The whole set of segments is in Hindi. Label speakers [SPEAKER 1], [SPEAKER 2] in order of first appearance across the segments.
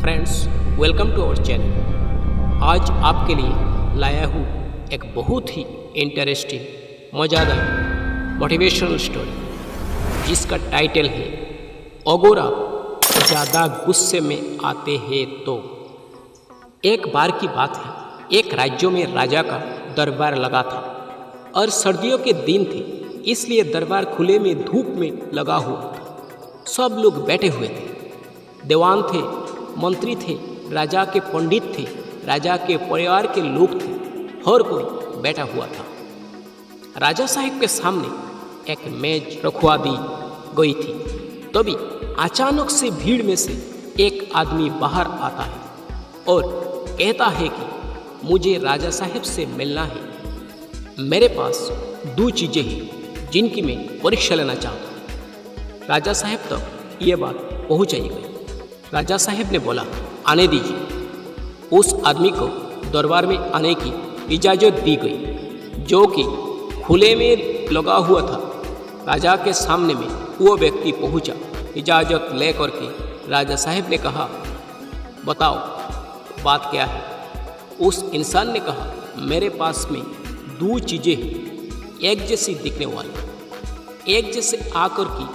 [SPEAKER 1] Friends, welcome to our channel. आज आपके लिए लाया हूँ एक बहुत ही इंटरेस्टिंग मज़ेदार मोटिवेशनल स्टोरी जिसका टाइटल है अगर आप ज़्यादा गुस्से में आते हैं तो। एक बार की बात है, एक राज्य में राजा का दरबार लगा था और सर्दियों के दिन थे, इसलिए दरबार खुले में धूप में लगा हुआ था। सब लोग बैठे हुए थे, दीवान थे, मंत्री थे, राजा के पंडित थे, राजा के परिवार के लोग थे, हर कोई बैठा हुआ था। राजा साहब के सामने एक मेज रखवा दी गई थी। तभी अचानक से भीड़ में से एक आदमी बाहर आता है और कहता है कि मुझे राजा साहब से मिलना है। मेरे पास दो चीज़ें हैं जिनकी मैं परीक्षा लेना चाहता हूँ। राजा साहब तक ये बात पहुँचाई गई। राजा साहब ने बोला, आने दीजिए। उस आदमी को दरबार में आने की इजाज़त दी गई, जो कि खुले में लगा हुआ था। राजा के सामने में वो व्यक्ति पहुंचा। इजाज़त लेकर के राजा साहब ने कहा, बताओ बात क्या है। उस इंसान ने कहा, मेरे पास में दो चीज़ें हैं, एक जैसी दिखने वाली, एक जैसे आकर की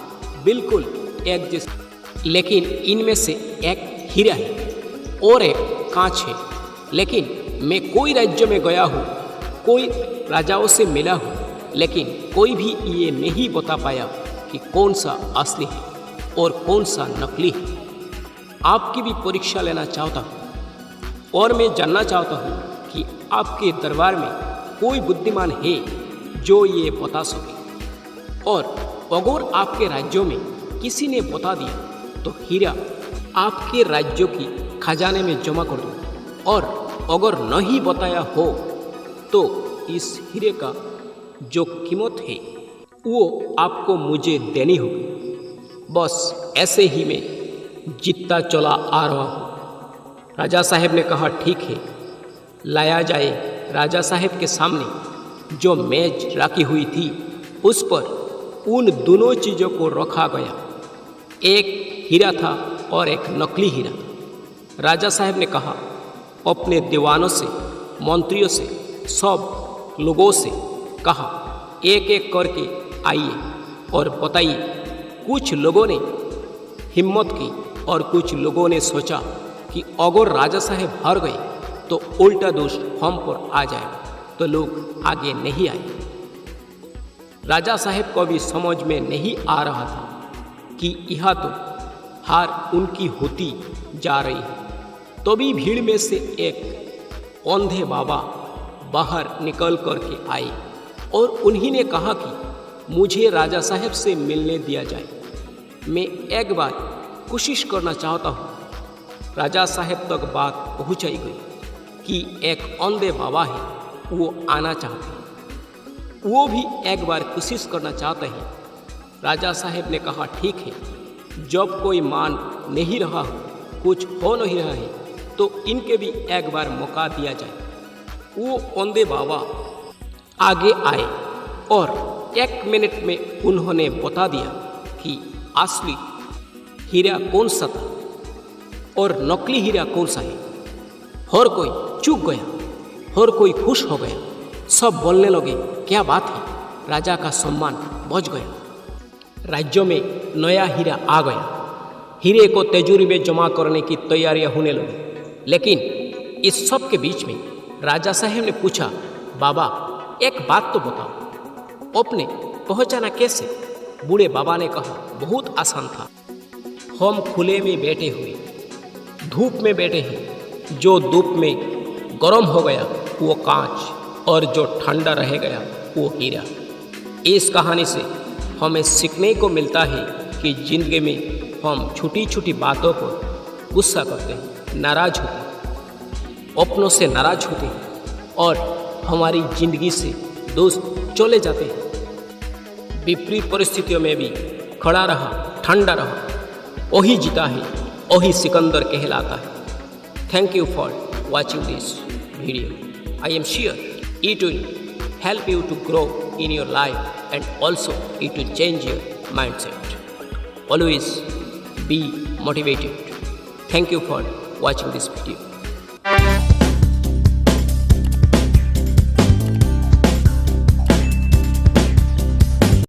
[SPEAKER 1] बिल्कुल एक जैसी, लेकिन इनमें से एक हीरा है और एक कांच है। लेकिन मैं कोई राज्य में गया हूँ, कोई राजाओं से मिला हूँ, लेकिन कोई भी ये नहीं बता पाया कि कौन सा असली है और कौन सा नकली है। आपकी भी परीक्षा लेना चाहता हूँ और मैं जानना चाहता हूँ कि आपके दरबार में कोई बुद्धिमान है जो ये बता सके। और अगर आपके राज्यों में किसी ने बता दिया तो हीरा आपके राज्यों की खजाने में जमा कर दो, और अगर नहीं बताया हो तो इस हीरे का जो कीमत है वो आपको मुझे देनी होगी। बस ऐसे ही मैं जीतता चला आ रहा हूँ। राजा साहब ने कहा, ठीक है, लाया जाए। राजा साहब के सामने जो मेज रखी हुई थी उस पर उन दोनों चीज़ों को रखा गया। एक हीरा था और एक नकली हीरा। राजा साहब ने कहा, अपने दीवानों से, मंत्रियों से, सब लोगों से कहा, एक एक करके आइए और बताइए। कुछ लोगों ने हिम्मत की और कुछ लोगों ने सोचा कि अगर राजा साहब हार गए तो उल्टा दोष हम पर आ जाएगा, तो लोग आगे नहीं आए। राजा साहब को भी समझ में नहीं आ रहा था कि यह तो हार उनकी होती जा रही है। तभी भीड़ में से एक अंधे बाबा बाहर निकल कर के आए और उन्हीं ने कहा कि मुझे राजा साहब से मिलने दिया जाए, मैं एक बार कोशिश करना चाहता हूँ। राजा साहब तक बात पहुँचाई गई कि एक अंधे बाबा है, वो आना चाहते हैं, वो भी एक बार कोशिश करना चाहते हैं। राजा साहब ने कहा, ठीक है, जब कोई मान नहीं रहा हो, कुछ हो नहीं रहा है, तो इनके भी एक बार मौका दिया जाए। वो अंधे बाबा आगे आए और 1 मिनट में उन्होंने बता दिया कि असली हीरा कौन सा था और नकली हीरा कौन सा है। हर कोई चूक गया, हर कोई खुश हो गया। सब बोलने लगे, क्या बात है, राजा का सम्मान बच गया। राज्यों में नया हीरा आ गया। हीरे को तिजोरी में जमा करने की तैयारियां होने लगी। लेकिन इस सब के बीच में राजा साहब ने पूछा, बाबा एक बात तो बताओ, अपने पहुंचाना कैसे? बूढ़े बाबा ने कहा, बहुत आसान था। हम खुले में बैठे हुए, धूप में बैठे हैं। जो धूप में गर्म हो गया वो कांच, और जो ठंडा रह गया वो हीरा। इस कहानी से हमें सीखने को मिलता है कि ज़िंदगी में हम छोटी छोटी बातों पर गुस्सा करते हैं, नाराज़ होते हैं, अपनों से नाराज़ होते हैं और हमारी ज़िंदगी से दोस्त चले जाते हैं। विपरीत परिस्थितियों में भी खड़ा रहा, ठंडा रहा, वही जीता है, वही सिकंदर कहलाता है। Thank you for watching this video. I am sure it will help you to grow in your life, and also it will change your mindset. Always be motivated. Thank you for watching this video.